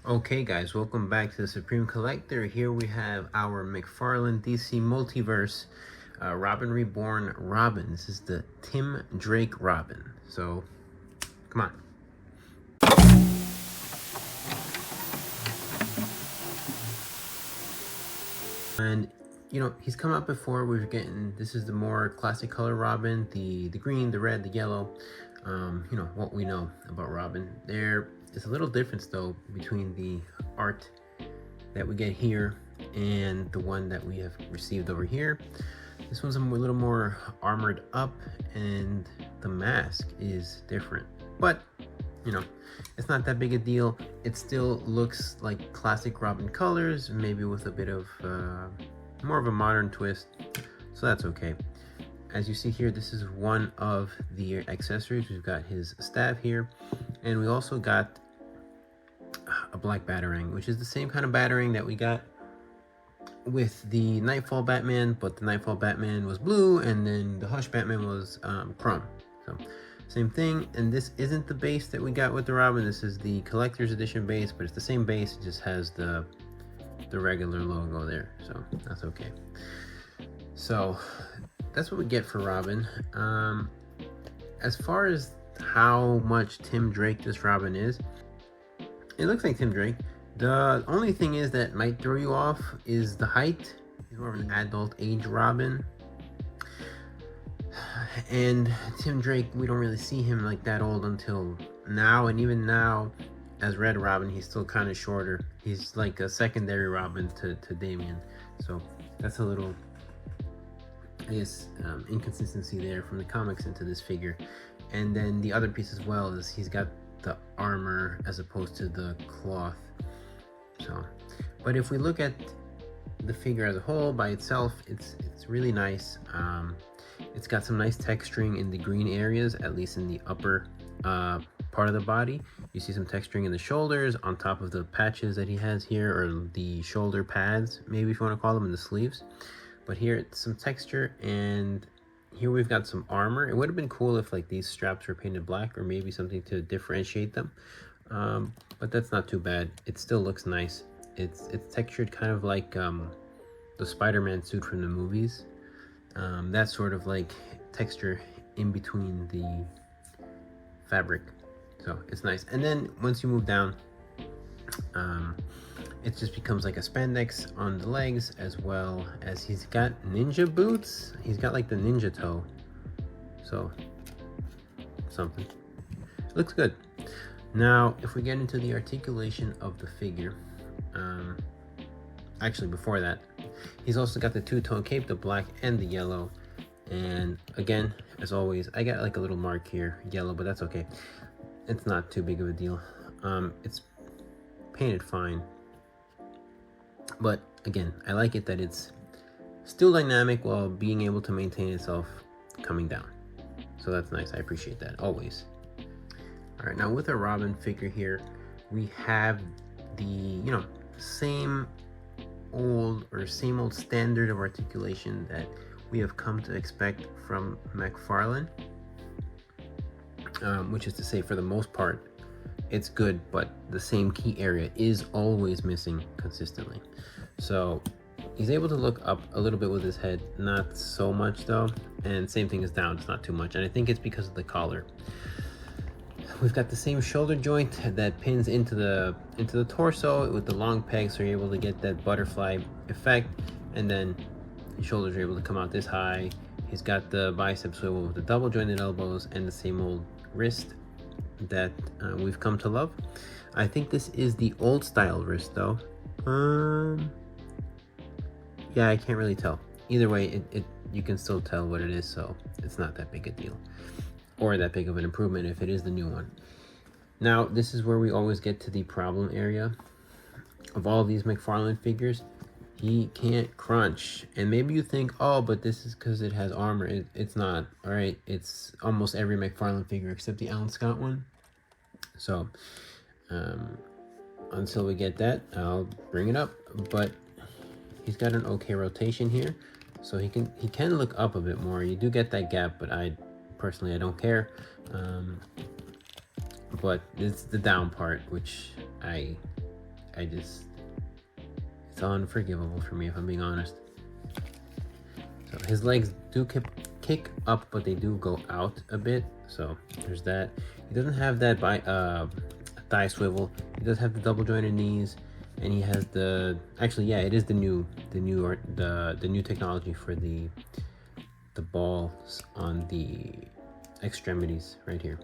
Okay guys, welcome back to the Supreme Collector. Here we have our McFarlane DC Multiverse Robin Reborn Robin. This is the Tim Drake Robin. So, come on. And, you know, he's come out before. We're getting, this is the more classic color Robin, the green, the red, the yellow. You know, what we know about Robin. There is a little difference though between the art that we get here and the one that we have received over here. This one's a little more armored up and the mask is different, but you know, it's not that big a deal. It still looks like classic Robin colors, maybe with a bit of more of a modern twist, so that's okay. As you see here, this is one of the accessories. We've got his staff here, and we also got a black batarang, which is the same kind of batarang that we got with the Nightfall Batman, but the Nightfall Batman was blue, and then the Hush Batman was chrome. So same thing, and this isn't the base that we got with the Robin. This is the collector's edition base, but it's the same base. It just has the regular logo there, so that's okay. So that's what we get for Robin. As far as how much Tim Drake this Robin is, it looks like Tim Drake. The only thing is that might throw you off is the height. He's more of an adult age Robin. And Tim Drake, we don't really see him like that old until now, and even now as Red Robin, he's still kind of shorter. He's like a secondary Robin to Damian. So that's a little, I guess, inconsistency there from the comics into this figure. And then the other piece as well is he's got the armor as opposed to the cloth. So, but if we look at the figure as a whole by itself, it's really nice. It's got some nice texturing in the green areas, at least in the upper part of the body. You see some texturing in the shoulders on top of the patches that he has here, or the shoulder pads, maybe if you want to call them, in the sleeves. But here it's some texture, and here we've got some armor. It would have been cool if like these straps were painted black, or maybe something to differentiate them. But that's not too bad. It still looks nice. It's textured kind of like the Spider-Man suit from the movies. That sort of like texture in between the fabric. So it's nice. And then once you move down, it just becomes like a spandex on the legs, as well as he's got ninja boots. He's got like the ninja toe. So something. It looks good. Now, if we get into the articulation of the figure, actually before that, he's also got the two-tone cape, the black and the yellow. And again, as always, I got like a little mark here, yellow, but that's okay. It's not too big of a deal. It's painted fine. But again, I like it that it's still dynamic while being able to maintain itself coming down. So that's nice. I appreciate that always. All right, now with our Robin figure here, we have the, you know, same old standard of articulation that we have come to expect from McFarlane, which is to say, for the most part, it's good, but the same key area is always missing consistently. So he's able to look up a little bit with his head, not so much though, and same thing is down, it's not too much, and I think it's because of the collar. We've got the same shoulder joint that pins into the torso with the long peg, so you're able to get that butterfly effect, and then his shoulders are able to come out this high. He's got the bicep swivel with the double jointed elbows and the same old wrist that we've come to love. I think this is the old style wrist though. Yeah, I can't really tell. Either way, you can still tell what it is, so it's not that big a deal, or that big of an improvement if it is the new one. Now, this is where we always get to the problem area of all these McFarlane figures. He can't crunch. And maybe you think, oh, but this is because it has armor. It's not, all right? It's almost every McFarlane figure except the Alan Scott one. So, until we get that, I'll bring it up. But he's got an okay rotation here. So he can look up a bit more. You do get that gap, but personally, I don't care. But it's the down part, which I it's unforgivable for me, if I'm being honest. So his legs do kick up, but they do go out a bit. So there's that. He doesn't have that thigh swivel. He does have the double jointed knees, and he has it is the new technology for the balls on the extremities right here.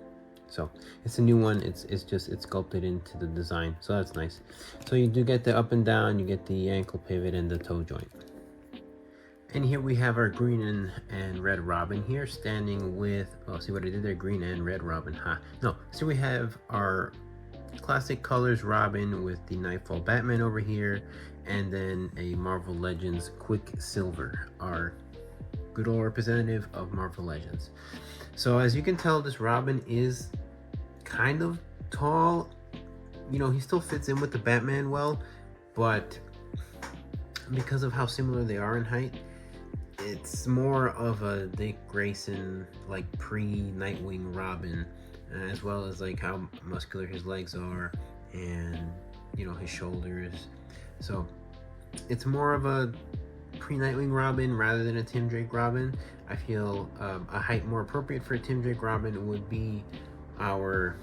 So it's a new one. It's sculpted into the design, so that's nice. So you do get the up and down, you get the ankle pivot and the toe joint. And here we have our green and red Robin here, standing with, well, see what I did there, green and red Robin, so we have our classic colors Robin with the Nightfall Batman over here, and then a Marvel Legends Quicksilver, our good old representative of Marvel Legends. So as you can tell, this Robin is kind of tall. You know, he still fits in with the Batman well, but because of how similar they are in height, it's more of a Dick Grayson, like pre-Nightwing Robin, as well as like how muscular his legs are and, you know, his shoulders. So it's more of a pre-Nightwing Robin rather than a Tim Drake Robin. I feel a height more appropriate for a Tim Drake Robin would be our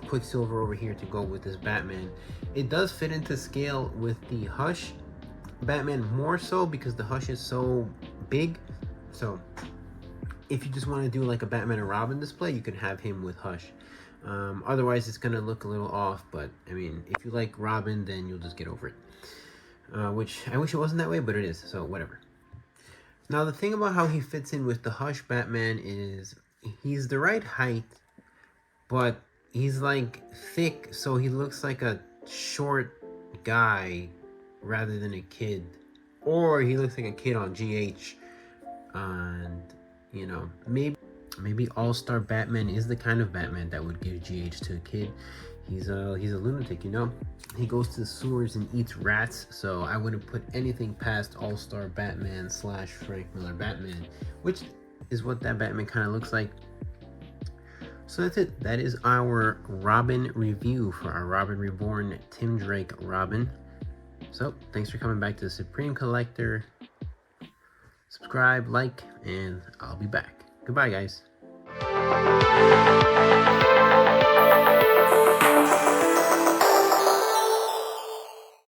Quicksilver over here to go with this Batman. It does fit into scale with the Hush Batman more so because the Hush is so big. So if you just want to do like a Batman and Robin display, you can have him with Hush. Otherwise it's gonna look a little off, but I mean, if you like Robin, then you'll just get over it. Which I wish it wasn't that way, but it is, so whatever. Now the thing about how he fits in with the Hush Batman is he's the right height, but he's like thick, so he looks like a short guy rather than a kid. Or he looks like a kid on GH. And, you know, maybe All-Star Batman is the kind of Batman that would give GH to a kid. He's a lunatic, you know. He goes to the sewers and eats rats, so I wouldn't put anything past All-Star Batman / Frank Miller Batman, which is what that Batman kind of looks like. So that's it. That is our Robin review for our Robin Reborn Tim Drake Robin. So thanks for coming back to the Supreme Collector. Subscribe, like, and I'll be back. Goodbye, guys.